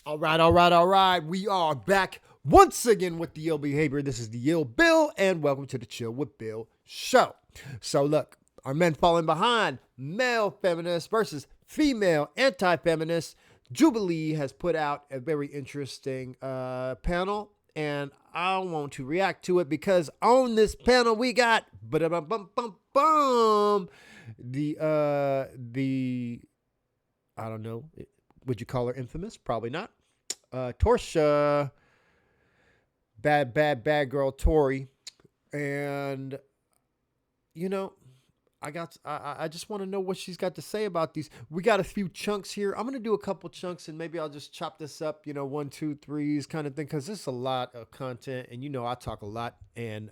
All right, all right, all right. We are back once again with the ill behavior. This is the Ill Bill, and welcome to the Chill with Bill show. So look, are men falling behind? Male feminists versus female anti-feminists. Jubilee has put out a very interesting panel, and I want to react to it because on this panel we got the I don't know. Would you call her infamous? Probably not. Torsia, bad girl Tori, and you know, I just want to know what she's got to say about these. We got a few chunks here. I'm gonna do a couple chunks, and maybe I'll just chop this up. 1, 2, 3s kind of thing, because this is a lot of content, and I talk a lot, and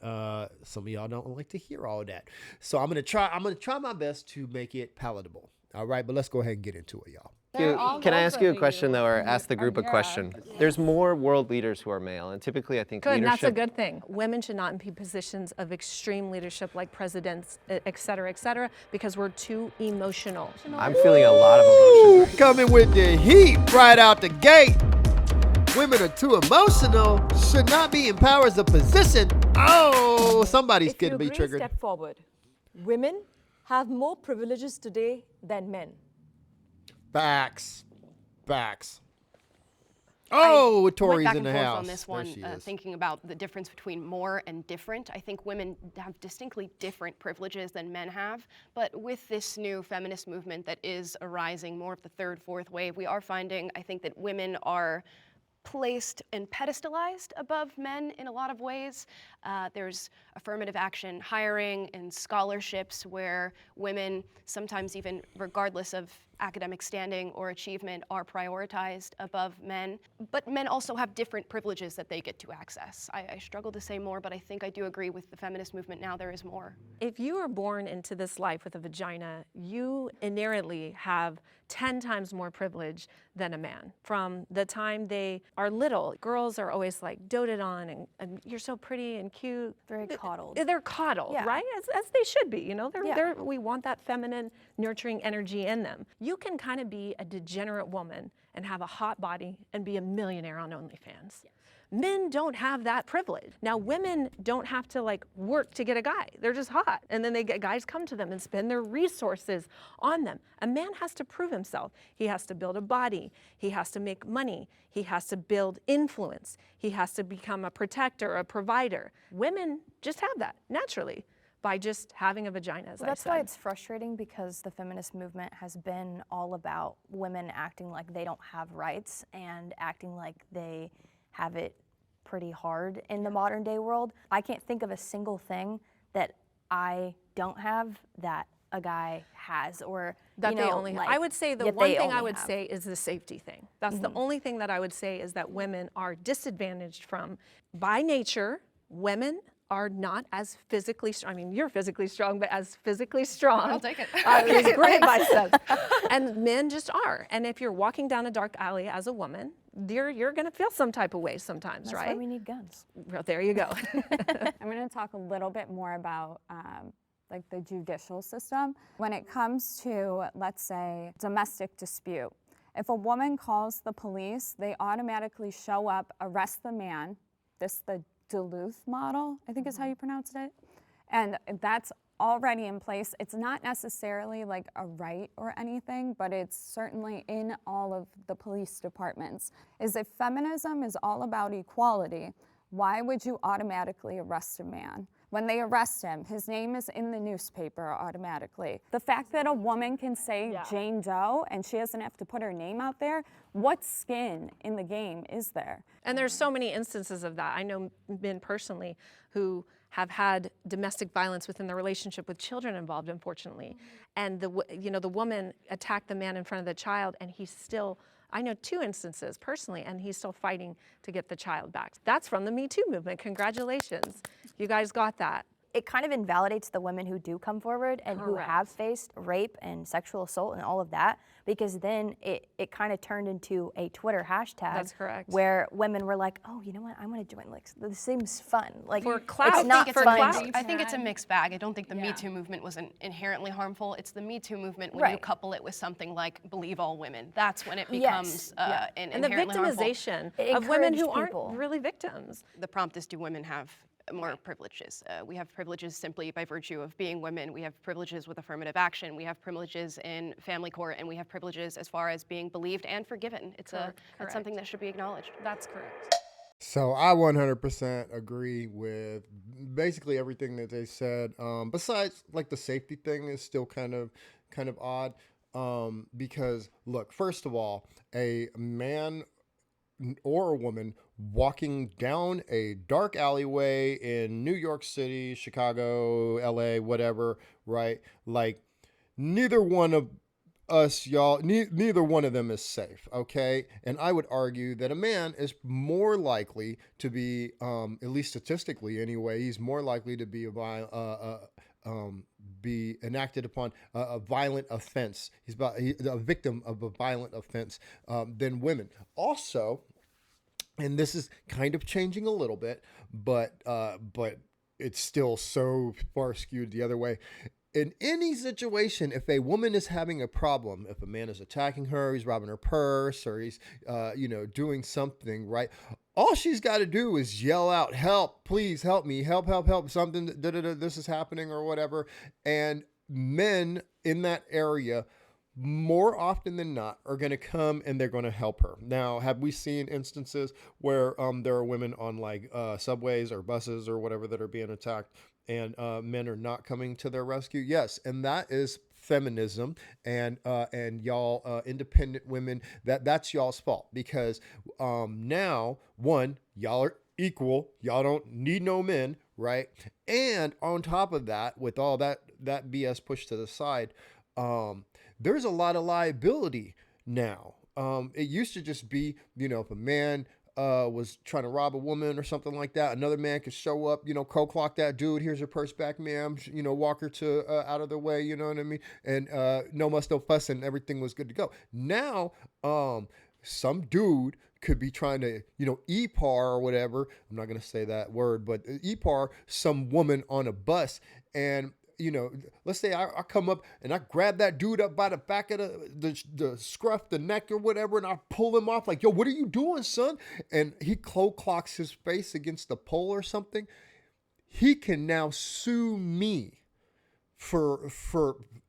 some of y'all don't like to hear all of that. So I'm gonna try my best to make it palatable. All right, but let's go ahead and get into it, y'all. Can I ask you a question, though, or ask the group a question? There's more world leaders who are male, and typically I think Good, leadership... that's a good thing. Women should not be in positions of extreme leadership like presidents, et cetera, because we're too emotional. I'm feeling a lot of emotion. Coming with the heat right out the gate. Women are too emotional, should not be in powers of position. Oh, somebody's going to be triggered. Step forward. Women have more privileges today than men. Facts. Oh, Tori's back in and the forth house. on this one, thinking about the difference between more and different. I think women have distinctly different privileges than men have, but with this new feminist movement that is arising, more of the third, fourth wave, we are finding, I think, that women are placed and pedestalized above men in a lot of ways. There's affirmative action hiring and scholarships where women, sometimes even regardless of academic standing or achievement, are prioritized above men. But men also have different privileges that they get to access. I struggle to say more, but I think I do agree with the feminist movement now there is more. If you are born into this life with a vagina, you inherently have 10 times more privilege than a man. From the time they are little, girls are always like doted on and you're so pretty and cute. Very coddled. They're coddled, Yeah. right? As they should be, we want that feminine, nurturing energy in them. You can kind of be a degenerate woman and have a hot body and be a millionaire on OnlyFans. Yes. Men don't have that privilege. Now, women don't have to work to get a guy. They're just hot. And then guys come to them and spend their resources on them. A man has to prove himself. He has to build a body. He has to make money. He has to build influence. He has to become a protector, a provider. Women just have that naturally by just having a vagina, as I said. That's why it's frustrating, because the feminist movement has been all about women acting like they don't have rights and acting like they have it pretty hard in the modern day world. I can't think of a single thing that I don't have that a guy has, or that they only have. I would say the one thing I would say is the safety thing. That's the only thing that I would say is that women are disadvantaged from. By nature, women are not as physically strong. I mean, you're physically strong, but as physically strong. I'll take it. It's great biceps. And men just are. And if you're walking down a dark alley as a woman, you're going to feel some type of way sometimes, right? That's why we need guns. Well, there you go. I'm going to talk a little bit more about the judicial system. When it comes to, let's say, domestic dispute, if a woman calls the police, they automatically show up, arrest the man. The Duluth model, I think is how you pronounced it. And that's already in place. It's not necessarily like a right or anything, but it's certainly in all of the police departments. Is if feminism is all about equality, why would you automatically arrest a man? When they arrest him, his name is in the newspaper automatically. The fact that a woman can say Jane Doe and she doesn't have to put her name out there, what skin in the game is there? And there's so many instances of that. I know men personally who have had domestic violence within the relationship with children involved, unfortunately. And the woman attacked the man in front of the child, and he's still, I know 2 instances personally, and he's still fighting to get the child back. That's from the Me Too movement. Congratulations. You guys got that. it kind of invalidates the women who do come forward and who have faced rape and sexual assault and all of that, because then it kind of turned into a Twitter hashtag. That's correct. Where women were like, oh, you know what, I want to join, like, this seems fun. Like, For clout. it's not For fun. clout. I think it's a mixed bag. I don't think the Me Too movement was inherently harmful. It's the Me Too movement when you couple it with something like believe all women. That's when it becomes And the inherently harmful. victimization It of women who encouraged people. aren't really victims. The prompt is, do women have more privileges? We have privileges simply by virtue of being women. We have privileges with affirmative action. We have privileges in family court, and we have privileges as far as being believed and forgiven. It's something that should be acknowledged. That's correct. So I 100% agree with basically everything that they said. Besides, like, the safety thing is still kind of odd. Because look, first of all, a man or a woman walking down a dark alleyway in New York City, Chicago, LA, whatever, right? Like, neither one of us, y'all, neither one of them is safe, okay? And I would argue that a man is more likely to be, at least statistically anyway, he's more likely to be be enacted upon a violent offense. He's a victim of a violent offense than women. Also, and this is kind of changing a little bit, but it's still so far skewed the other way. In any situation, if a woman is having a problem, if a man is attacking her, he's robbing her purse, or he's, doing something, right? All she's got to do is yell out, help, please help me, help, help, help, something, this is happening or whatever. And men in that area, more often than not, are going to come and they're going to help her. Now, have we seen instances where there are women on, like, subways or buses or whatever that are being attacked, and men are not coming to their rescue? Yes, and that is feminism, and y'all independent women, that's y'all's fault, because now, one, y'all are equal, y'all don't need no men, right? And on top of that, with all that BS pushed to the side, there's a lot of liability now. It used to just be, if a man was trying to rob a woman or something like that, another man could show up, cold clock that dude, here's your purse back, ma'am, walk her to out of the way, you know what I mean? And no muss, no fuss, and everything was good to go. Now, some dude could be trying to, e-par or whatever. I'm not going to say that word, but e-par some woman on a bus, and let's say I come up and I grab that dude up by the back of the scruff, the neck or whatever, and I pull him off like, yo, what are you doing, son? And he cold clocks his face against the pole or something. He can now sue me for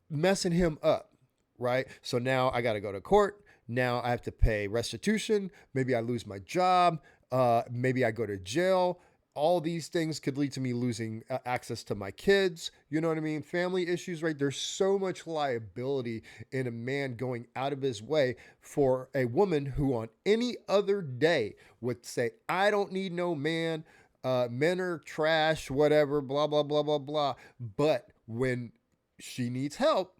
messing him up, right? So now I got to go to court. Now I have to pay restitution. Maybe I lose my job. Maybe I go to jail. All these things could lead to me losing access to my kids. You know what I mean? Family issues, right? There's so much liability in a man going out of his way for a woman who on any other day would say, I don't need no man. Men are trash, whatever, blah, blah, blah, blah, blah. But when she needs help,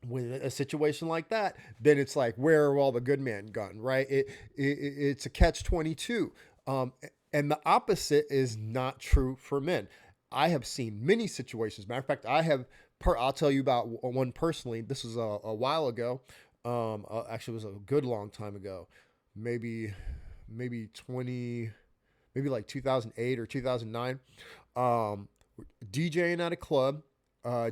with a situation like that, then it's like, where are all the good men gone, right? It's a catch-22. And the opposite is not true for men. I have seen many situations. Matter of fact, I'll tell you about one personally. This was a while ago. Actually, it was a good long time ago. Maybe like 2008 or 2009. DJing at a club.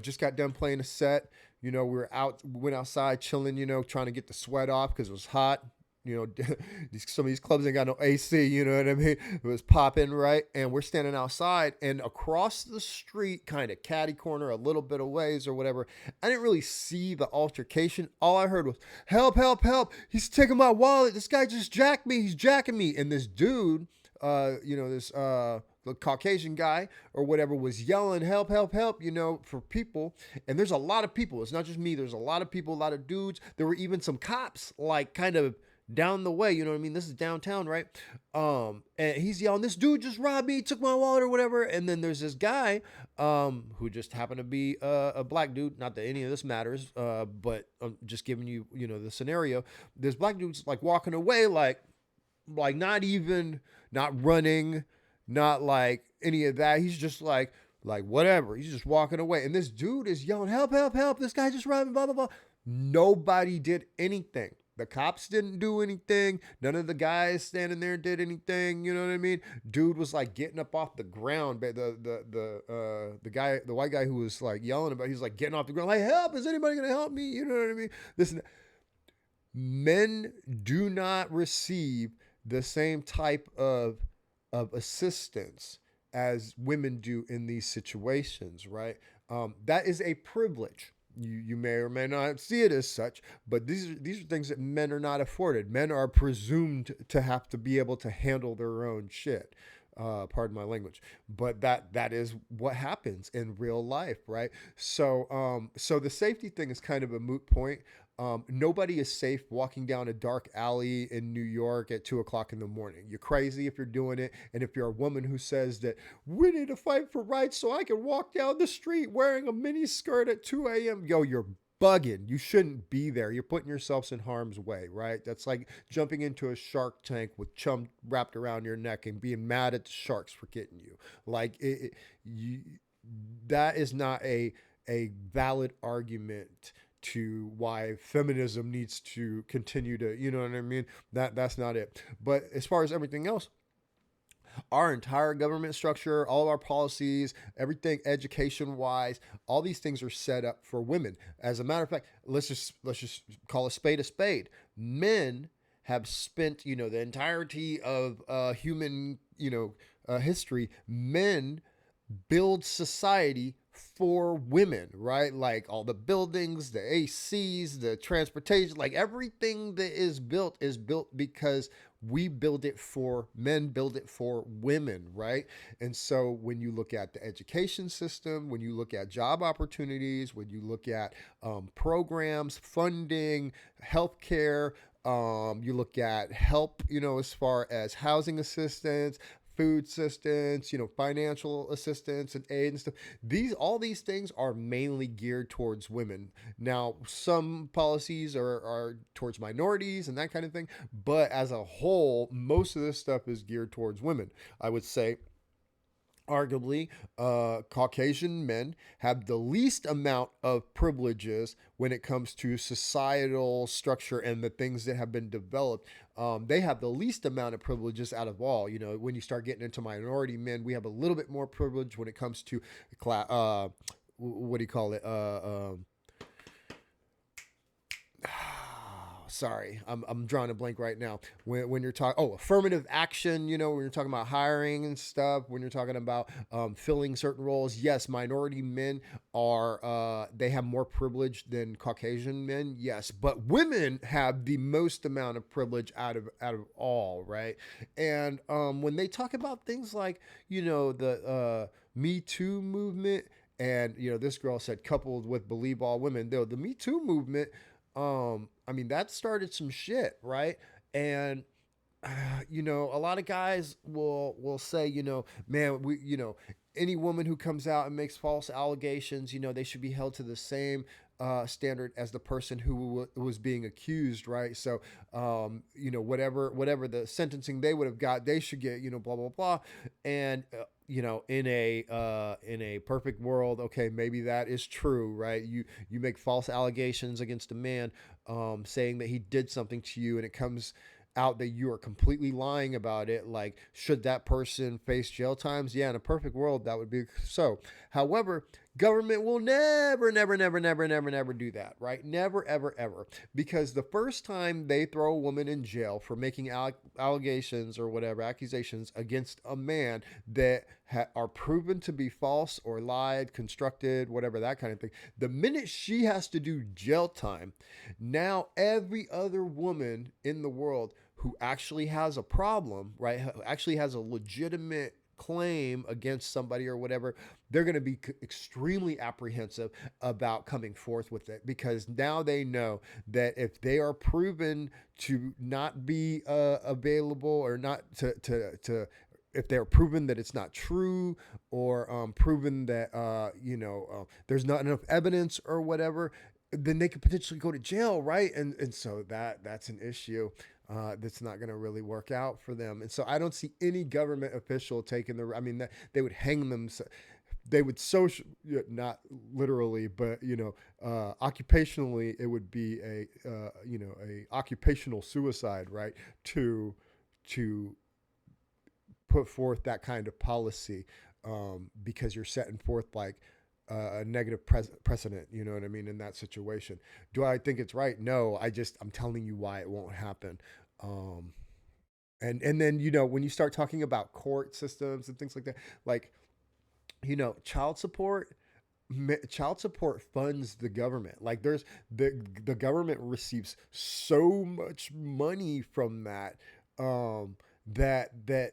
Just got done playing a set. We went outside chilling, trying to get the sweat off because it was hot. Some of these clubs ain't got no AC, you know what I mean? It was popping, right? And we're standing outside, and across the street, kind of catty corner, a little bit of ways or whatever, I didn't really see the altercation. All I heard was, help, help, help. He's taking my wallet. This guy just jacked me. He's jacking me. And this dude, the Caucasian guy or whatever was yelling, help, help, help, for people. And there's a lot of people. It's not just me. There's a lot of people, a lot of dudes. There were even some cops, like, kind of down the way, you know what I mean? This is downtown, right? And he's yelling, this dude just robbed me, took my wallet or whatever. And then there's this guy who just happened to be a black dude. Not that any of this matters, but I'm just giving you, the scenario. This black dude's like walking away, like not running, not like any of that. He's just like Like, whatever. He's just walking away. And this dude is yelling, help, help, help. This guy just ran me, blah, blah, blah. Nobody did anything. The cops didn't do anything. None of the guys standing there did anything. You know what I mean? Dude was like getting up off the ground. The white guy who was like yelling about, he's like getting off the ground, like, help! Is anybody gonna help me? You know what I mean? This men do not receive the same type of assistance as women do in these situations, right? That is a privilege. You may or may not see it as such, but these are things that men are not afforded. Men are presumed to have to be able to handle their own shit. Pardon my language, but that is what happens in real life, right? So the safety thing is kind of a moot point. Nobody is safe walking down a dark alley in New York at 2 o'clock in the morning. You're crazy if you're doing it. And if you're a woman who says that we need to fight for rights so I can walk down the street wearing a mini skirt at 2 a.m., yo, you're bugging. You shouldn't be there. You're putting yourselves in harm's way, right? That's like jumping into a shark tank with chum wrapped around your neck and being mad at the sharks for getting you. Like, that is not a valid argument to why feminism needs to continue to, you know what I mean? That's not it. But as far as everything else, our entire government structure, all of our policies, everything education wise, all these things are set up for women. As a matter of fact, let's just call a spade a spade. Men have spent, the entirety of human, history. Men build society for women, right? Like all the buildings, the ACs, the transportation, like everything that is built because we build it for men, build it for women, right? And so when you look at the education system, when you look at job opportunities, when you look at programs, funding, healthcare, you look at help, as far as housing assistance, food assistance, financial assistance and aid and stuff. All these things are mainly geared towards women. Now, some policies are towards minorities and that kind of thing, but as a whole, most of this stuff is geared towards women. I would say arguably, Caucasian men have the least amount of privileges when it comes to societal structure and the things that have been developed. They have the least amount of privileges out of all. When you start getting into minority men, we have a little bit more privilege when it comes to what do you call it? Sorry, I'm drawing a blank right now. When you're talking, affirmative action, when you're talking about hiring and stuff, when you're talking about filling certain roles, yes, minority men they have more privilege than Caucasian men, yes, but women have the most amount of privilege out of all, right? And when they talk about things like, the Me Too movement, and this girl said coupled with believe all women, though the Me Too movement, that started some shit, right? And a lot of guys will say, man, any woman who comes out and makes false allegations, they should be held to the same standard as the person who was being accused, right? So, whatever the sentencing they would have got, they should get, blah blah blah, and in a perfect world, okay, maybe that is true, right? You make false allegations against a man, saying that he did something to you, and it comes out that you are completely lying about it. Like, should that person face jail times? Yeah, in a perfect world, that would be so. However, government will never do that, right? Never, ever, ever. Because the first time they throw a woman in jail for making allegations or whatever, accusations against a man that are proven to be false or lied, constructed, whatever, that kind of thing, the minute she has to do jail time, now every other woman in the world who actually has a problem, right, who actually has a legitimate claim against somebody or whatever, they're going to be extremely apprehensive about coming forth with it, because now they know that if they are proven to not be available, or not to if they're proven that it's not true, or proven that there's not enough evidence or whatever, then they could potentially go to jail, right? And so that's an issue that's not going to really work out for them. And so I don't see any government official taking they would hang them they would social, not literally, but occupationally, it would be a occupational suicide, right? To put forth that kind of policy, because you're setting forth like a negative precedent, you know what I mean, in that situation. Do I think it's right? No, I'm telling you why it won't happen. Um, and then when you start talking about court systems and things like that, like child support. Child support funds the government. Like there's the government receives so much money from that, that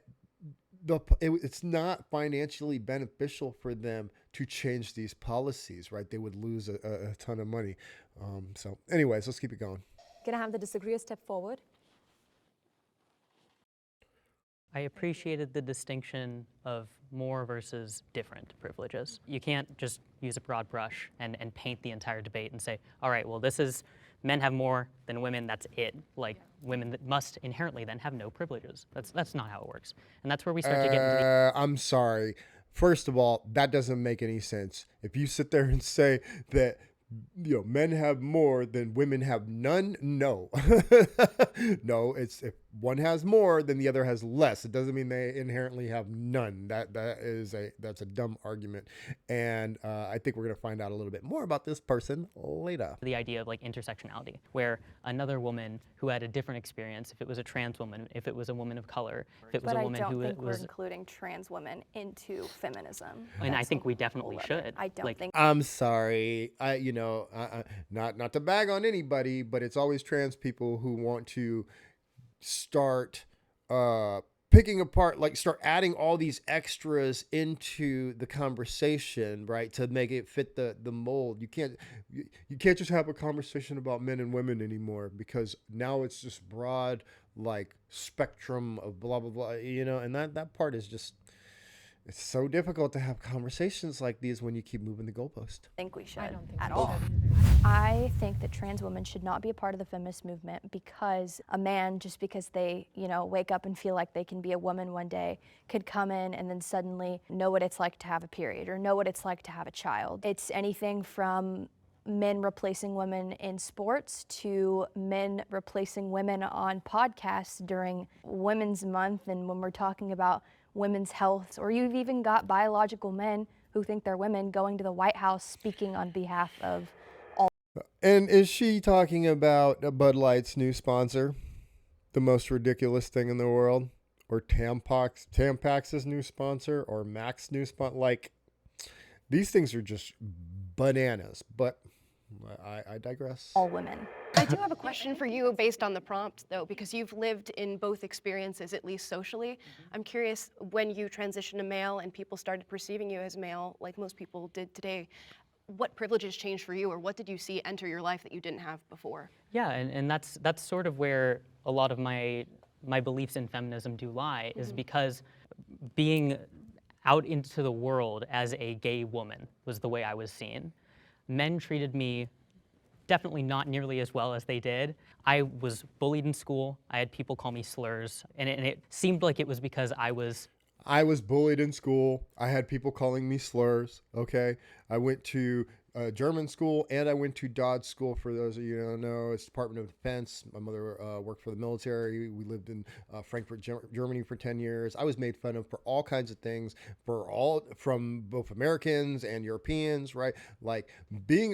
it's not financially beneficial for them to change these policies, right? They would lose a ton of money. So anyways, let's keep it going. Can I have the disagreeer step forward? I appreciated the distinction of more versus different privileges. You can't just use a broad brush and paint the entire debate and say, all right, well, this is men have more than women, that's it. Like women that must inherently then have no privileges. That's not how it works. And that's where we start to get into the I'm sorry. First of all, that doesn't make any sense. If you sit there and say that men have more than women have none, no. No, it's if one has more then the other has less. It doesn't mean they inherently have none. That's a dumb argument. And I think we're going to find out a little bit more about this person later. the idea of like intersectionality, where another woman who had a different experience, if it was a trans woman, if it was a woman of color, if it was But a I woman don't who think we're was, including trans women into feminism. and I That's think a we whole definitely other- should. I don't Like, think. I'm sorry. Not to bag on anybody, but it's always trans people who want to start picking apart, like start adding all these extras into the conversation, right? To make it fit the mold. You can't just have a conversation about men and women anymore, because now it's just broad, like spectrum of blah blah blah, and that part is just, it's so difficult to have conversations like these when you keep moving the goalpost. Think we should I don't think at we all. should. I think that trans women should not be a part of the feminist movement, because a man, just because they, wake up and feel like they can be a woman one day, could come in and then suddenly know what it's like to have a period or know what it's like to have a child. It's anything from men replacing women in sports to men replacing women on podcasts during Women's Month, and when we're talking about women's health, or you've even got biological men who think they're women going to the White House speaking on behalf of all. And is she talking about Bud Light's new sponsor, the most ridiculous thing in the world, or Tampax's new sponsor, or Mac's new sponsor? Like, these things are just bananas. But I digress. All women. I do have a question for you based on the prompt, though, because you've lived in both experiences, at least socially. I'm curious, when you transitioned to male and people started perceiving you as male, like most people did today, what privileges changed for you, or what did you see enter your life that you didn't have before? yeah, and that's sort of where a lot of my beliefs in feminism do lie, is because being out into the world as a gay woman was the way I was seen. Men treated me definitely not nearly as well as they did. I was bullied in school. I had people call me slurs, and it seemed like it was because I was bullied in school. I had people calling me slurs. Okay. I went to German school, and I went to Dodge School. For those of you who don't know, it's Department of Defense. My mother worked for the military. We lived in Frankfurt, Germany for 10 years. I was made fun of for all kinds of things, from both Americans and Europeans, right? Like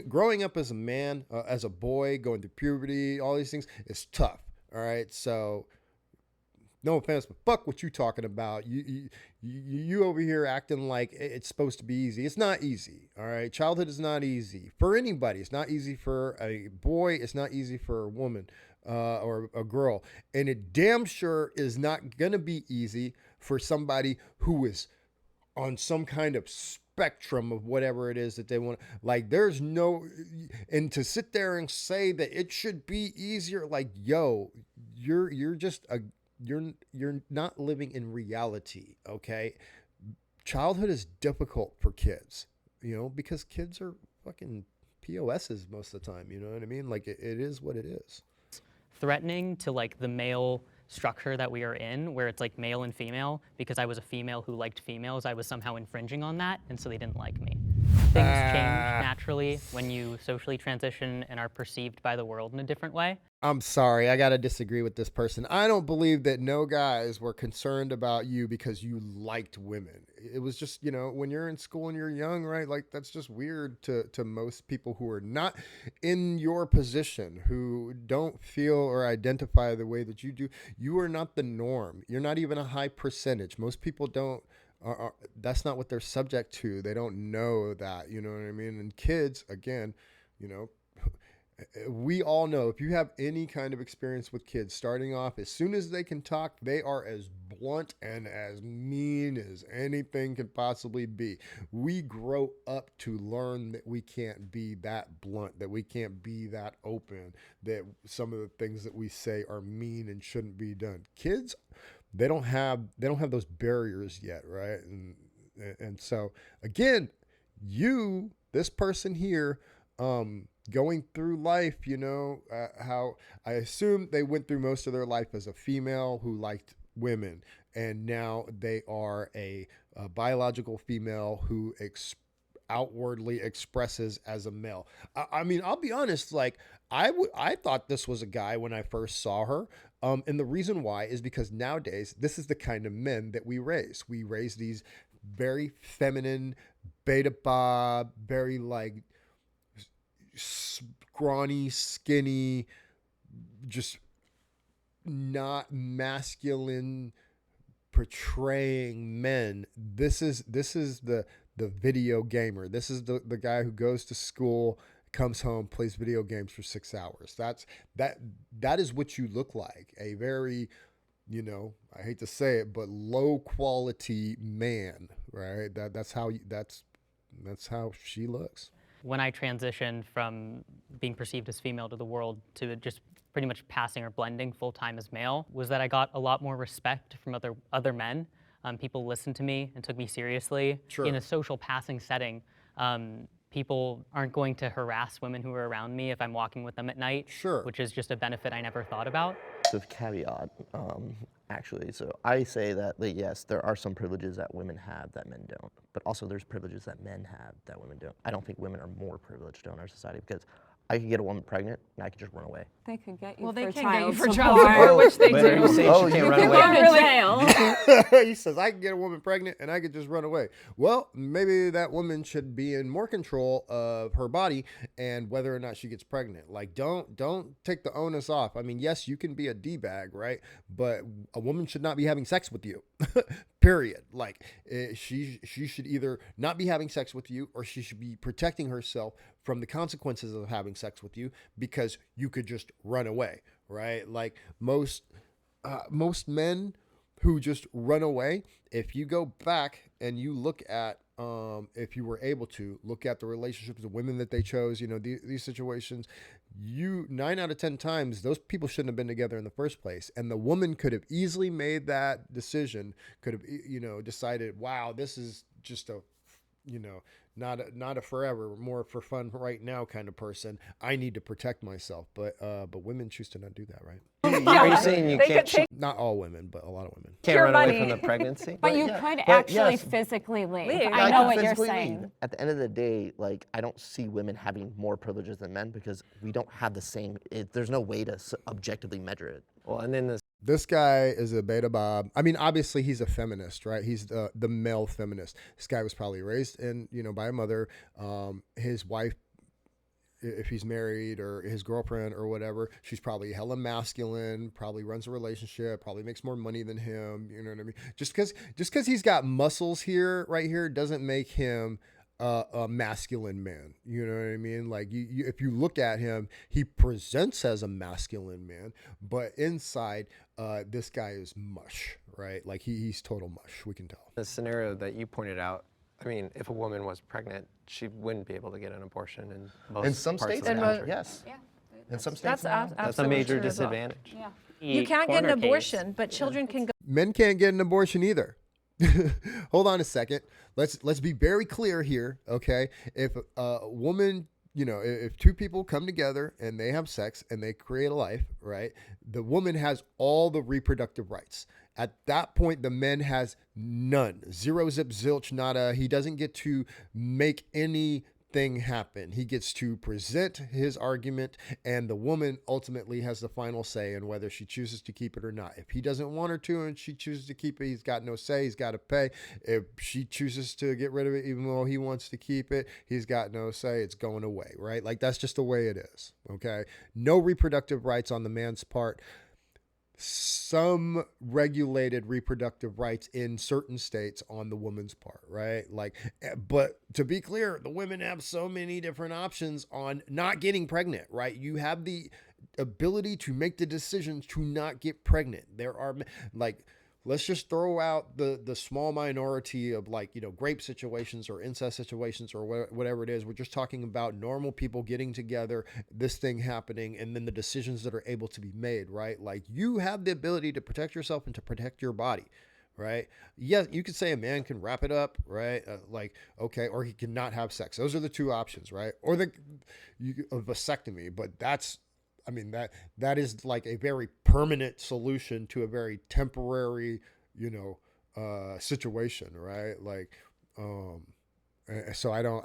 growing up as a man, as a boy, going through puberty, all these things is tough. All right. So, no offense, but fuck what you talking about. You over here acting like it's supposed to be easy. It's not easy, all right? Childhood is not easy for anybody. It's not easy for a boy. It's not easy for a woman or a girl. And it damn sure is not going to be easy for somebody who is on some kind of spectrum of whatever it is that they want. Like, there's no, and to sit there and say that it should be easier, like, yo, you're just a, you're not living in reality, okay? Childhood is difficult for kids, because kids are fucking POSs most of the time, you know what I mean? Like, it is what it is. threatening to like the male structure that we are in, where it's like male and female, because I was a female who liked females, I was somehow infringing on that, and so they didn't like me. Things change naturally when you socially transition and are perceived by the world in a different way. I'm sorry, I gotta disagree with this person. I don't believe that no guys were concerned about you because you liked women. It was just, you know, when you're in school and you're young, right? Like, that's just weird to most people who are not in your position, who don't feel or identify the way that you do. You are not the norm. You're not even a high percentage. Most people don't. That's not what they're subject to. They don't know that, you know what I mean? And kids, again, you know, we all know if you have any kind of experience with kids starting off, as soon as they can talk, they are as blunt and as mean as anything could possibly be. We grow up to learn that we can't be that blunt, that we can't be that open, that some of the things that we say are mean and shouldn't be done. Kids, they don't have those barriers yet, right? And so again, this person here, going through life, you know, how I assume they went through most of their life as a female who liked women, and now they are a biological female who outwardly expresses as a male. I mean, I'll be honest, like I thought this was a guy when I first saw her. And the reason why is because nowadays, this is the kind of men that we raise. We raise these very feminine, beta bob, very like scrawny, skinny, just not masculine portraying men. This is the video gamer. This is the guy who goes to school, comes home, plays video games for 6 hours. That is what you look like. A very, you know, I hate to say it, but low quality man, right? That's how she looks. When I transitioned from being perceived as female to the world to just pretty much passing or blending full-time as male, was that I got a lot more respect from other men. People listened to me and took me seriously. Sure. In a social passing setting, people aren't going to harass women who are around me if I'm walking with them at night, Sure. which is just a benefit I never thought about. With caveat, actually. So I say that, yes, there are some privileges that women have that men don't, but also there's privileges that men have that women don't. I don't think women are more privileged in our society because I could get a woman pregnant and I could just run away. They could get you Well, for they can child get you for support. child support, which they Wait, are you do. saying she can't run You away? can go to jail. He says, I can get a woman pregnant and I could just run away. Well, maybe that woman should be in more control of her body and whether or not she gets pregnant. Like, don't take the onus off. I mean, yes, you can be a D-bag, right? But a woman should not be having sex with you. Period. Like, she should either not be having sex with you or she should be protecting herself from the consequences of having sex with you because you could just run away, right? Like most men who just run away, if you go back and you look at, if you were able to look at the relationships, the women that they chose, you know, these situations, 9 out of 10 times, those people shouldn't have been together in the first place. And the woman could have easily made that decision, could have, you know, decided, wow, this is just a, you know, not a forever, more for fun right now kind of person. I need to protect myself. But women choose to not do that, right? Are you saying you can't Not all women, but a lot of women. run away money. from the pregnancy? But you could actually physically leave. I I know could what you're physically saying. leave. At the end of the day, like, I don't see women having more privileges than men because we don't have the same, there's no way to objectively measure it. Well, and then This guy is a beta bob. I mean, obviously he's a feminist, right? He's the male feminist. This guy was probably raised in, you know, by a mother. His wife, if he's married, or his girlfriend or whatever, she's probably hella masculine, probably runs a relationship, probably makes more money than him. You know what I mean? Just because he's got muscles right here doesn't make him a masculine man. You know what I mean? Like if you look at him, he presents as a masculine man, but inside, this guy is mush, right? Like he's total mush. We can tell. the scenario that you pointed out, I mean, if a woman was pregnant, she wouldn't be able to get an abortion in most In some parts states, of the country. yes. Yeah. In some states, That's a absolutely major true as well. disadvantage. Yeah. You can't get an Corner case. abortion, but children can go. Men can't get an abortion either. Hold on a second. Let's be very clear here, okay? If a woman if two people come together and they have sex and they create a life, right? The woman has all the reproductive rights. At that point, the man has none. Zero, zip, zilch, nada. He doesn't get to make anything happen. He gets to present his argument, and the woman ultimately has the final say in whether she chooses to keep it or not. If he doesn't want her to and she chooses to keep it, he's got no say. He's got to pay. If she chooses to get rid of it, even though he wants to keep it, he's got no say. It's going away, right? Like, that's just the way it is, okay? No reproductive rights on the man's part. Some regulated reproductive rights in certain states on the woman's part, right? Like, but to be clear, the women have so many different options on not getting pregnant, right? You have the ability to make the decision to not get pregnant. There are, like, let's just throw out the small minority of, like, grape situations or incest situations or whatever it is. We're just talking about normal people getting together, this thing happening, and then the decisions that are able to be made, right? Like, you have the ability to protect yourself and to protect your body, right? Yes, you could say a man can wrap it up, right? Okay, or he cannot have sex. Those are the two options, right? Or a vasectomy, but that is like a very permanent solution to a very temporary, situation, right? Like, so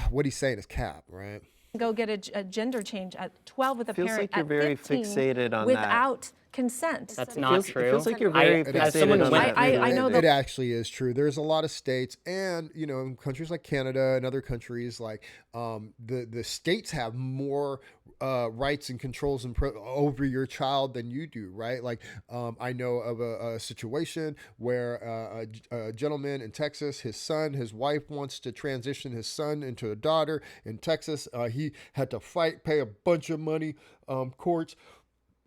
what he's saying is cap, right? Go get a gender change at 12 with a Feels parent like you're at very 15 fixated on that. without consent. That's not true. It feels like you're very as fixated someone on went that. I know It actually is true. There's a lot of states, and in countries like Canada and other countries, like the states have more rights and controls over your child than you do, right? Like, I know of a situation where a gentleman in Texas, his wife wants to transition his son into a daughter in Texas. He had to pay a bunch of money, courts,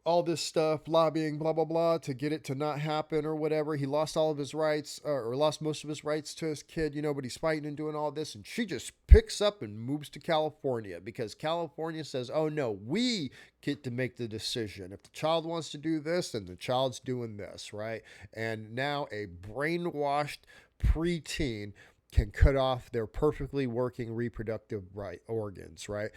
all this stuff, lobbying, blah, blah, blah, to get it to not happen or whatever. He lost all of his rights, or lost most of his rights to his kid, but he's fighting and doing all this. And she just picks up and moves to California because California says, oh no, we get to make the decision. If the child wants to do this, then the child's doing this, right? And now a brainwashed preteen can cut off their perfectly working reproductive organs, right?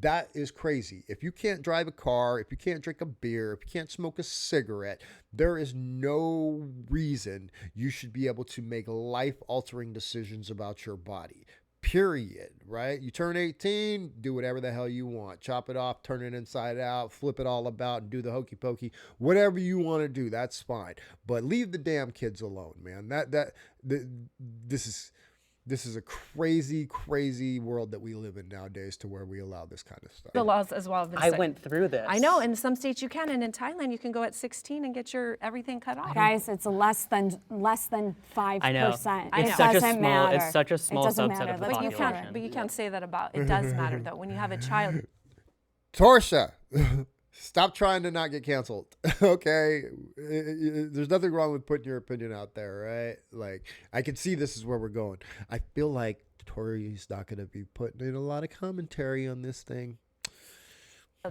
That is crazy. If you can't drive a car, if you can't drink a beer, if you can't smoke a cigarette, there is no reason you should be able to make life-altering decisions about your body. Period, right? You turn 18, do whatever the hell you want. Chop it off, turn it inside out, flip it all about, and do the hokey pokey. Whatever you want to do, that's fine. But leave the damn kids alone, man. This is a crazy, crazy world that we live in nowadays, to where we allow this kind of stuff. The laws as well have been I set. went through this. I know, in some states you can, and in Thailand you can go at 16 and get your everything cut off. Guys, it's less than 5%. I know. I It know. doesn't matter. It's such a small It doesn't subset matter. of the Let's be population. fair. But you can't say that about it. Does matter though when you have a child. Torsha, stop trying to not get canceled, okay? There's nothing wrong with putting your opinion out there, right? Like, I can see this is where we're going. I feel like Tori's not going to be putting in a lot of commentary on this thing.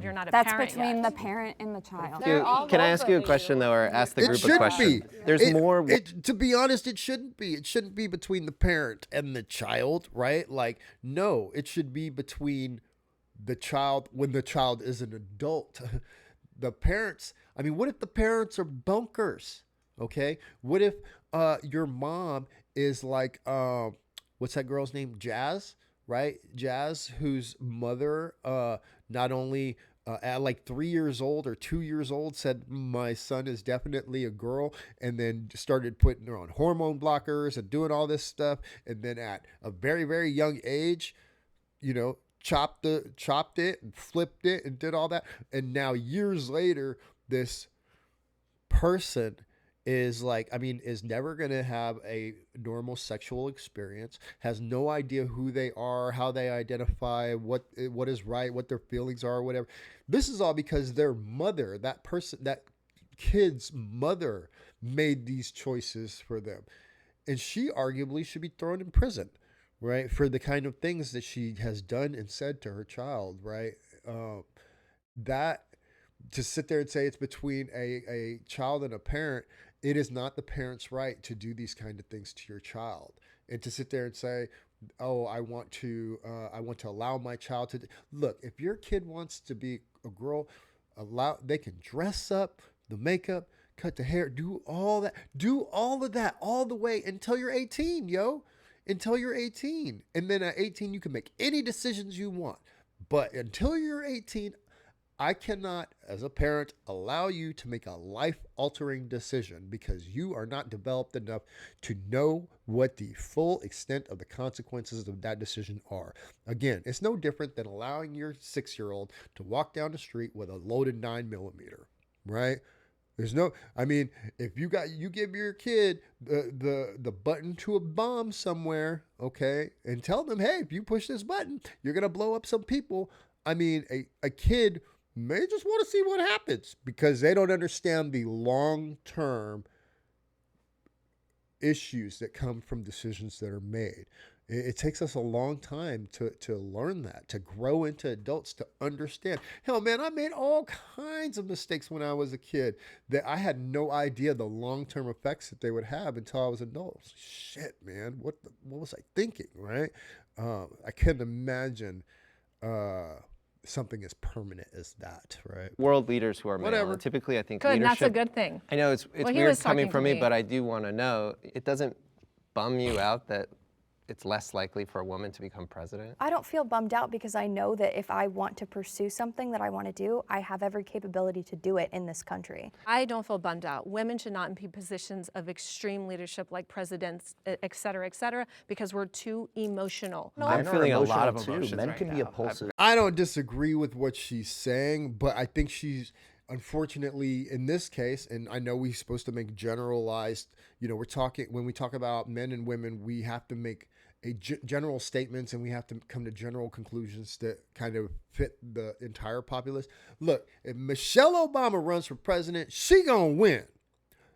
You're not a That's parent between yet. the parent and the child. Can I ask you a question, though, or ask the It group a shouldn't question? be. There's more. To be honest, it shouldn't be. It shouldn't be between the parent and the child, right? Like, no, it should be between the child when the child is an adult. The parents, what if the parents are bunkers? Okay? What if your mom is like, what's that girl's name? Jazz, right? Jazz, whose mother not only at like 3 years old or 2 years old said, my son is definitely a girl, and then started putting her on hormone blockers and doing all this stuff. And then at a very, very young age, chopped it and flipped it and did all that. And now years later, this person is never going to have a normal sexual experience, has no idea who they are, how they identify, what is right, what their feelings are, whatever. This is all because their mother, that kid's mother, made these choices for them. And she arguably should be thrown in prison, right, for the kind of things that she has done and said to her child, right? That, to sit there and say it's between a child and a parent, it is not the parent's right to do these kind of things to your child. And to sit there and say, oh, I want to allow my child to look. If your kid wants to be a girl, they can dress up, the makeup, cut the hair, do all of that all the way until you're 18, yo. Until you're 18. And then at 18 you can make any decisions you want. But until you're 18, I cannot, as a parent, allow you to make a life altering decision because you are not developed enough to know what the full extent of the consequences of that decision are. Again, it's no different than allowing your 6-year-old to walk down the street with a loaded 9mm, right? There's no, I mean, if you give your kid the button to a bomb somewhere, okay, and tell them, hey, if you push this button, you're gonna blow up some people. I mean, a kid may just want to see what happens because they don't understand the long term issues that come from decisions that are made. It takes us a long time to learn that, to grow into adults, to understand. Hell, man, I made all kinds of mistakes when I was a kid that I had no idea the long-term effects that they would have until I was an adult. Shit, man, what was I thinking, right? I couldn't imagine something as permanent as that, right? World leaders who are male. Whatever. And typically, I think Good, and leadership. that's a good thing. I know it's Well, he weird was coming talking from to me, me. but I do want to know. It doesn't bum you out that it's less likely for a woman to become president? I don't feel bummed out because I know that if I want to pursue something that I want to do, I have every capability to do it in this country. I don't feel bummed out. Women should not be in positions of extreme leadership like presidents, et cetera, because we're too emotional. I'm Men are feeling a lot emotional of too. emotions Men right can be now. impulsive. I don't disagree with what she's saying, but I think she's unfortunately in this case, and I know we're supposed to make generalized, we're talking, when we talk about men and women, we have to make general statements and we have to come to general conclusions that kind of fit the entire populace. Look, if Michelle Obama runs for president, she gonna win.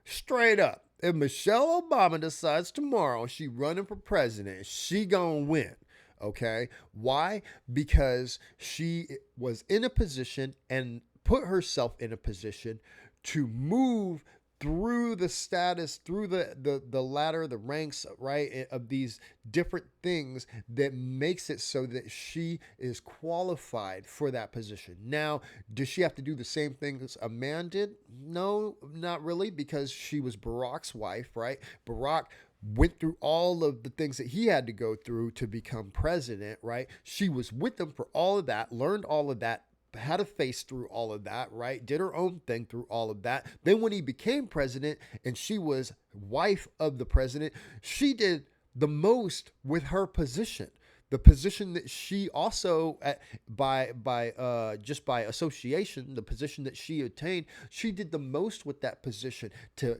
Straight up. If Michelle Obama decides tomorrow she running for president, she gonna win. Okay? Why? Because she was in a position and put herself in a position to move through the status, through the ladder, the ranks, right, of these different things that makes it so that she is qualified for that position. Now, does she have to do the same things a man did? No, not really, because she was Barack's wife, right? Barack went through all of the things that he had to go through to become president, right? She was with him for all of that, learned all of that, had to face through all of that, right? Did her own thing through all of that. Then when he became president and she was wife of the president, she did the most with her position. The position that she also, just by association, the position that she attained, she did the most with that position to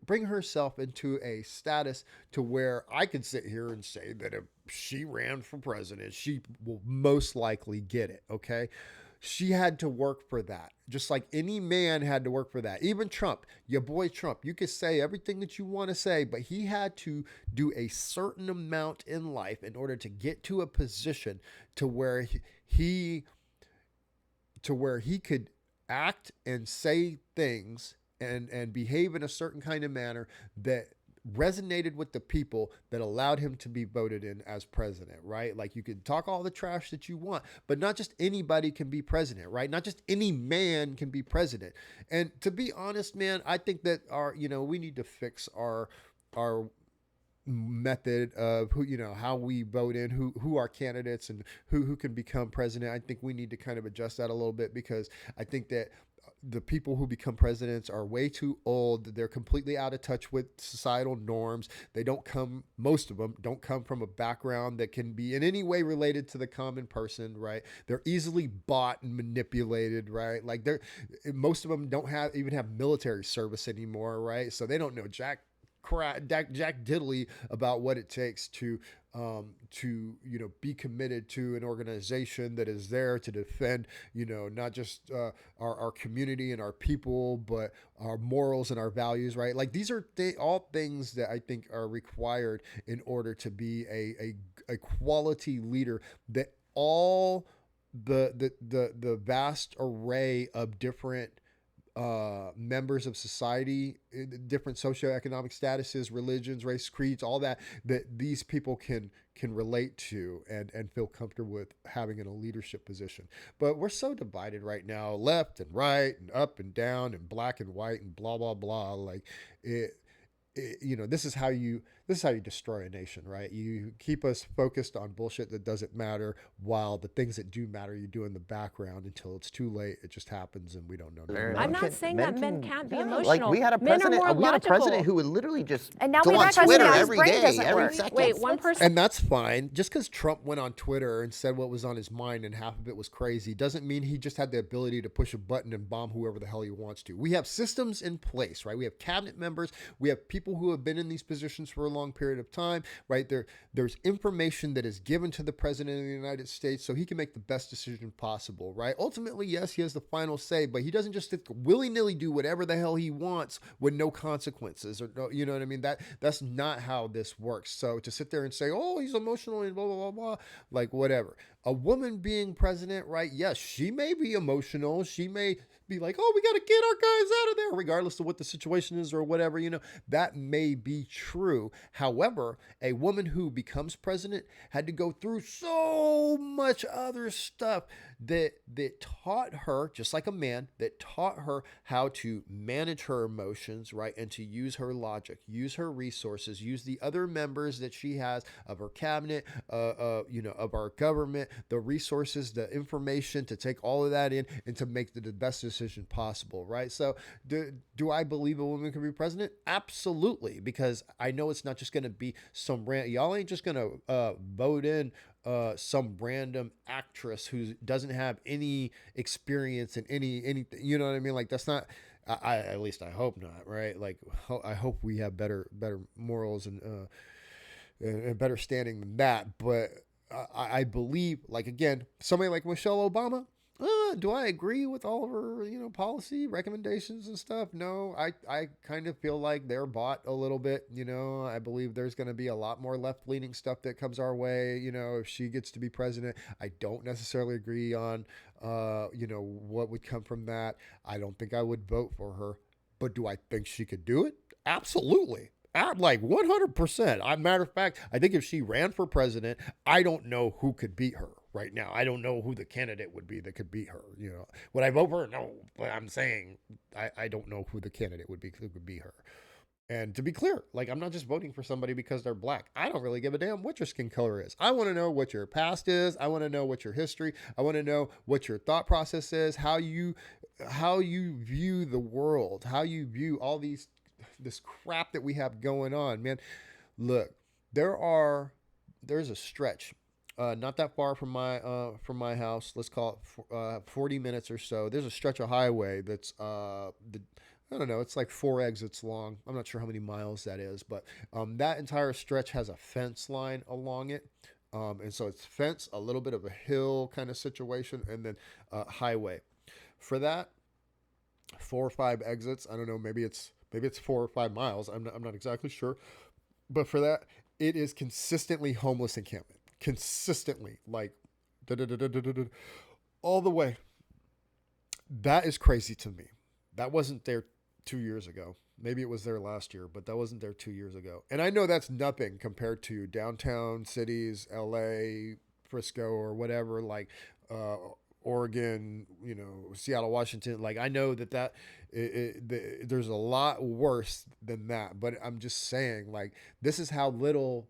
bring herself into a status to where I could sit here and say that if she ran for president, she will most likely get it, okay? She had to work for that, just like any man had to work for that. Even Trump, your boy Trump, you could say everything that you want to say, but he had to do a certain amount in life in order to get to a position to where he could act and say things and behave in a certain kind of manner that resonated with the people that allowed him to be voted in as president, right? Like you can talk all the trash that you want, but not just anybody can be president, right? Not just any man can be president. And to be honest, man, I think that we need to fix our method of how we vote in, who are candidates and who can become president. I think we need to kind of adjust that a little bit because I think that the people who become presidents are way too old. They're completely out of touch with societal norms. Most of them don't come from a background that can be in any way related to the common person, right? They're easily bought and manipulated, right? Like most of them don't even have military service anymore, right? So they don't know jack diddly about what it takes to be committed to an organization that is there to defend not just our community and our people, but our morals and our values, right? Like these are all things that I think are required in order to be a quality leader that all the vast array of different members of society, different socioeconomic statuses, religions, race, creeds, all that these people can relate to and feel comfortable with having in a leadership position. But we're so divided right now, left and right and up and down and black and white and blah blah blah. Like this is how you destroy a nation, right? You keep us focused on bullshit that doesn't matter, while the things that do matter you do in the background until it's too late. It just happens and we don't know. I'm not saying that men can't be emotional. Like we had a Men are president, more we had a president logical. who would literally just And now go we on have a Twitter president whose every brain day, doesn't every work. second. Wait, one person. And that's fine. Just because Trump went on Twitter and said what was on his mind and half of it was crazy doesn't mean he just had the ability to push a button and bomb whoever the hell he wants to. We have systems in place, right? We have cabinet members. We have people who have been in these positions for a long period of time, right? There's information that is given to the president of the United States so he can make the best decision possible, right? Ultimately, yes, he has the final say, but he doesn't just willy-nilly do whatever the hell he wants with no consequences, or no, you know what I mean? That's not how this works. So to sit there and say, oh, he's emotional and blah, blah, blah, blah, like whatever. A woman being president, right? Yes, she may be emotional. She may be like, oh, we got to get our guys out of there, regardless of what the situation is or whatever, that may be true. However, a woman who becomes president had to go through so much other stuff that taught her, just like a man, that taught her how to manage her emotions, right? And to use her logic, use her resources, use the other members that she has of her cabinet, of our government, the resources, the information, to take all of that in and to make the best decision possible, right? So do I believe a woman can be president? Absolutely, because I know it's not just going to be some y'all ain't just going to vote in some random actress who doesn't have any experience in anything, you know what I mean? Like that's not, at least I hope not, right? Like I hope we have better morals and better standing than that. But I believe, like, again, somebody like Michelle Obama, do I agree with all of her, policy recommendations and stuff? No, I kind of feel like they're bought a little bit. I believe there's going to be a lot more left-leaning stuff that comes our way, if she gets to be president. I don't necessarily agree on, what would come from that. I don't think I would vote for her, but do I think she could do it? Absolutely. I'm like 100%. Matter of fact, I think if she ran for president, I don't know who could beat her right now. I don't know who the candidate would be that could beat her. Would I vote for her? No, but I'm saying I don't know who the candidate would be who could beat her. And to be clear, like, I'm not just voting for somebody because they're black. I don't really give a damn what your skin color is. I want to know what your past is. I want to know what your history. I want to know what your thought process is, how you view the world, how you view all this crap that we have going on, man. Look, there's a stretch not that far from my house. Let's call it 40 minutes or so. There's a stretch of highway that's I don't know, it's like 4 exits long. I'm not sure how many miles that is, but that entire stretch has a fence line along it. And so it's fence, a little bit of a hill kind of situation, and then highway. For that, 4 or 5 exits. I don't know, maybe it's 4 or 5 miles. I'm not exactly sure. But for that, it is consistently homeless encampment. Consistently, like all the way. That is crazy to me. That wasn't there 2 years ago. Maybe it was there last year, but that wasn't there 2 years ago. And I know that's nothing compared to downtown cities, LA, Frisco, or whatever, like Oregon, Seattle, Washington. Like, I know that there's a lot worse than that, but I'm just saying, like, this is how little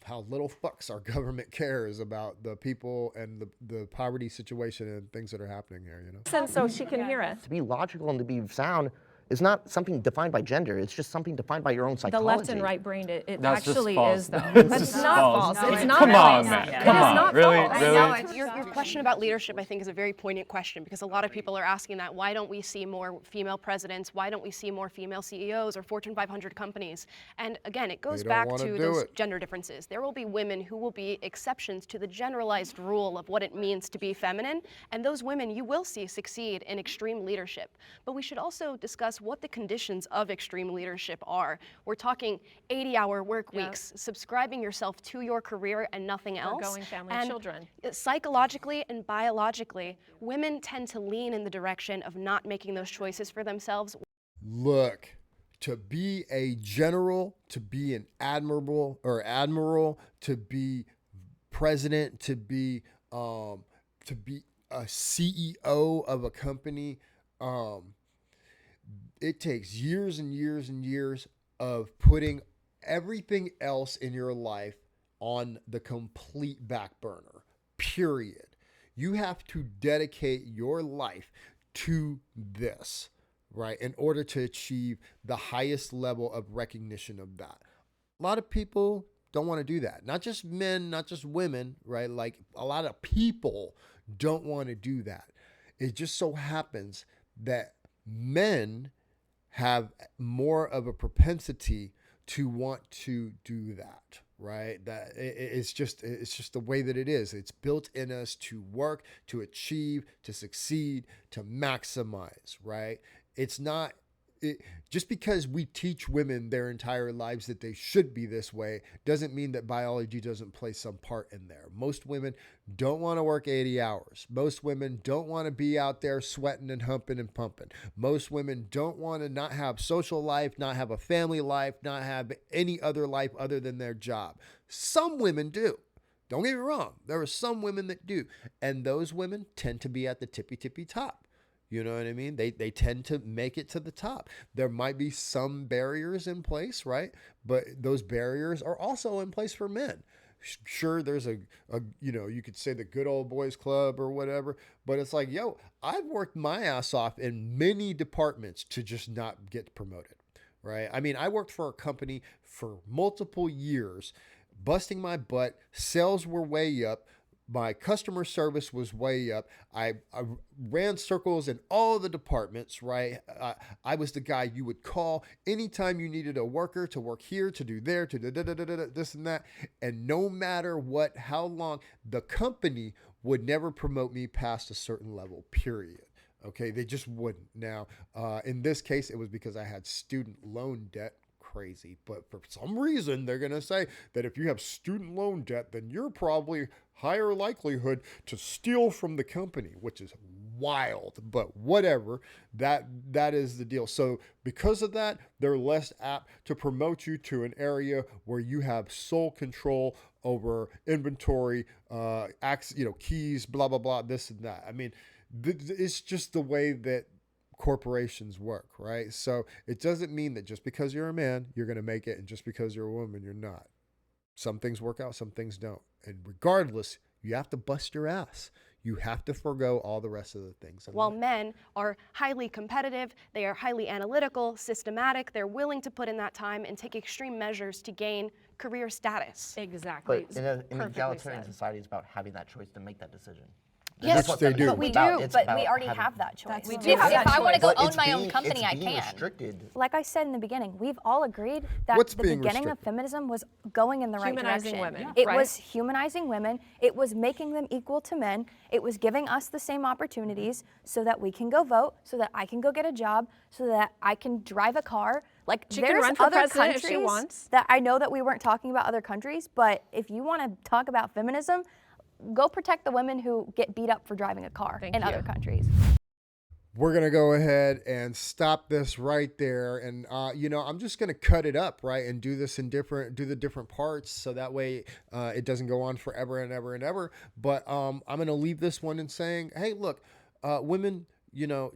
fucks our government cares about the people and the poverty situation and things that are happening here, So she can hear us. To be logical and to be sound is not something defined by gender. It's just something defined by your own psychology. The left and right brained, it That's just actually false. is, though. That's That's just not false. false. It's not Come on, false. Matt. It Come is on. not Really? false. Really? I know, your question about leadership, I think, is a very poignant question, because a lot of people are asking that. Why don't we see more female presidents? Why don't we see more female CEOs or Fortune 500 companies? And again, it goes back to those gender differences. There will be women who will be exceptions to the generalized rule of what it means to be feminine, and those women you will see succeed in extreme leadership. But we should also discuss discuss what the conditions of extreme leadership are. We're talking 80-hour work weeks, subscribing yourself to your career and nothing else. Foregoing family and children. Psychologically and biologically, women tend to lean in the direction of not making those choices for themselves. Look, to be a general, to be an admiral, to be president, to be a CEO of a company, it takes years and years and years of putting everything else in your life on the complete back burner. Period. You have to dedicate your life to this, right, in order to achieve the highest level of recognition of that. A lot of people don't want to do that. Not just men, not just women, right? Like a lot of people don't want to do that. It just so happens that men have more of a propensity to want to do that, right? That it's just the way that it is. It's built in us to work, to achieve, to succeed, to maximize, right? It's not just because we teach women their entire lives that they should be this way doesn't mean that biology doesn't play some part in there. Most women don't want to work 80 hours. Most women don't want to be out there sweating and humping and pumping. Most women don't want to not have social life, not have a family life, not have any other life other than their job. Some women do. Don't get me wrong. There are some women that do. And those women tend to be at the tippy top. You know what I mean? They tend to make it to the top. There might be some barriers in place, right? But those barriers are also in place for men. Sure, there's a you could say the good old boys club or whatever, but it's like, yo, I've worked my ass off in many departments to just not get promoted, right? I mean, I worked for a company for multiple years, busting my butt. Sales were way up. My customer service was way up. I ran circles in all the departments, right? I was the guy you would call anytime you needed a worker to work here, to do there, to do this and that. And no matter what, how long, the company would never promote me past a certain level, period. Okay, they just wouldn't. Now, in this case, it was because I had student loan debt. Crazy, but for some reason they're gonna say that if you have student loan debt, then you're probably higher likelihood to steal from the company, which is wild, but whatever. That is the deal. So because of that, they're less apt to promote you to an area where you have sole control over inventory, keys, blah blah blah, this and that. I mean, it's just the way that corporations work, right? So it doesn't mean that just because you're a man, you're going to make it, and just because you're a woman, you're not. Some things work out, some things don't. And regardless, you have to bust your ass. You have to forego all the rest of the things. While men are highly competitive, they are highly analytical, systematic, they're willing to put in that time and take extreme measures to gain career status. Exactly. But in an egalitarian society, it's about having that choice to make that decision. Yes, they do. But we do, but we already have that choice. We If I want to go own my own company, I can. Restricted. Like I said in the beginning, we've all agreed that What's the being beginning restricted? of feminism was going in the right Humanizing direction. women, It right? was humanizing women. It was making them equal to men. It was giving us the same opportunities so that we can go vote, so that I can go get a job, so that I can drive a car. Like She can there's run for other president if countries she wants. that I know that we weren't talking about other countries, but if you want to talk about feminism, go protect the women who get beat up for driving a car in other countries. We're going to go ahead and stop this right there. And, I'm just going to cut it up, right? And do this do the different parts. So that way it doesn't go on forever and ever and ever. But I'm going to leave this one in saying, hey, look, women,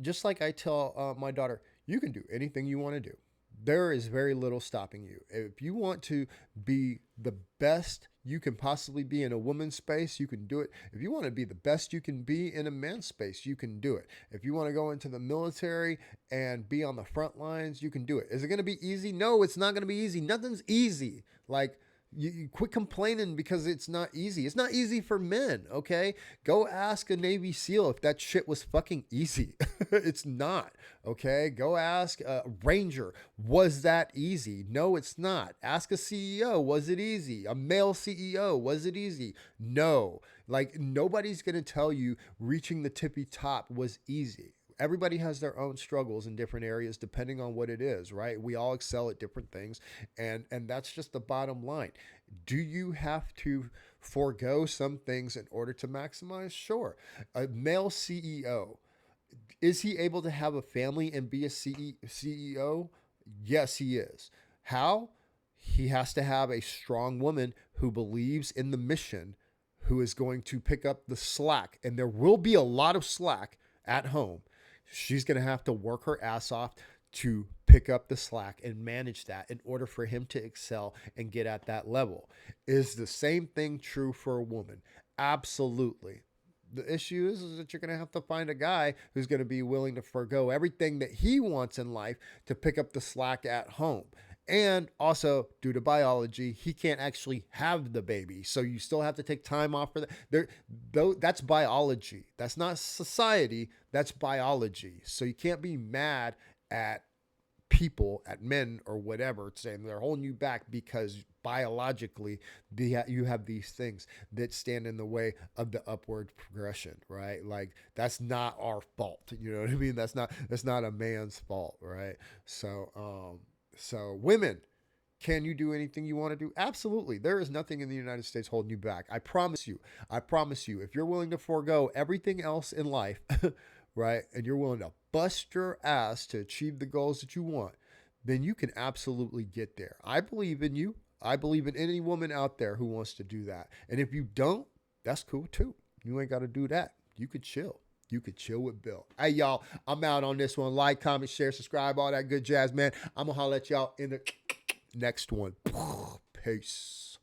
just like I tell my daughter, you can do anything you want to do. There is very little stopping you. If you want to be the best you can possibly be in a woman's space, you can do it. If you want to be the best you can be in a man's space, you can do it. If you want to go into the military and be on the front lines, you can do it. Is it going to be easy? No, it's not going to be easy. Nothing's easy. Like, you quit complaining because it's not easy. It's not easy for men, okay? Go ask a Navy SEAL if that shit was fucking easy. It's not, okay? Go ask a Ranger, was that easy? No, it's not. Ask a CEO, was it easy? A male CEO, was it easy? No. Like, nobody's going to tell you reaching the tippy top was easy. everybody has their own struggles in different areas depending on what it is, right? We all excel at different things, and that's just the bottom line. Do you have to forego some things in order to maximize? Sure. A male CEO, is he able to have a family and be a CEO? Yes, he is. How? He has to have a strong woman who believes in the mission, who is going to pick up the slack. And there will be a lot of slack at home. She's going to have to work her ass off to pick up the slack and manage that in order for him to excel and get at that level. Is the same thing true for a woman? Absolutely. The issue is that you're going to have to find a guy who's going to be willing to forego everything that he wants in life to pick up the slack at home. And also, due to biology, he can't actually have the baby. So you still have to take time off for that. That's biology. That's not society. That's biology. So you can't be mad at people, at men or whatever, saying they're holding you back because biologically you have these things that stand in the way of the upward progression, right? Like, that's not our fault. You know what I mean? That's not a man's fault, right? So women, can you do anything you want to do? Absolutely. There is nothing in the United States holding you back. I promise you. I promise you. If you're willing to forego everything else in life, right, and you're willing to bust your ass to achieve the goals that you want, then you can absolutely get there. I believe in you. I believe in any woman out there who wants to do that. And if you don't, that's cool too. You ain't got to do that. You could chill. You could chill with Bill. Hey, y'all, I'm out on this one. Like, comment, share, subscribe, all that good jazz, man. I'm going to holler at y'all in the next one. Peace.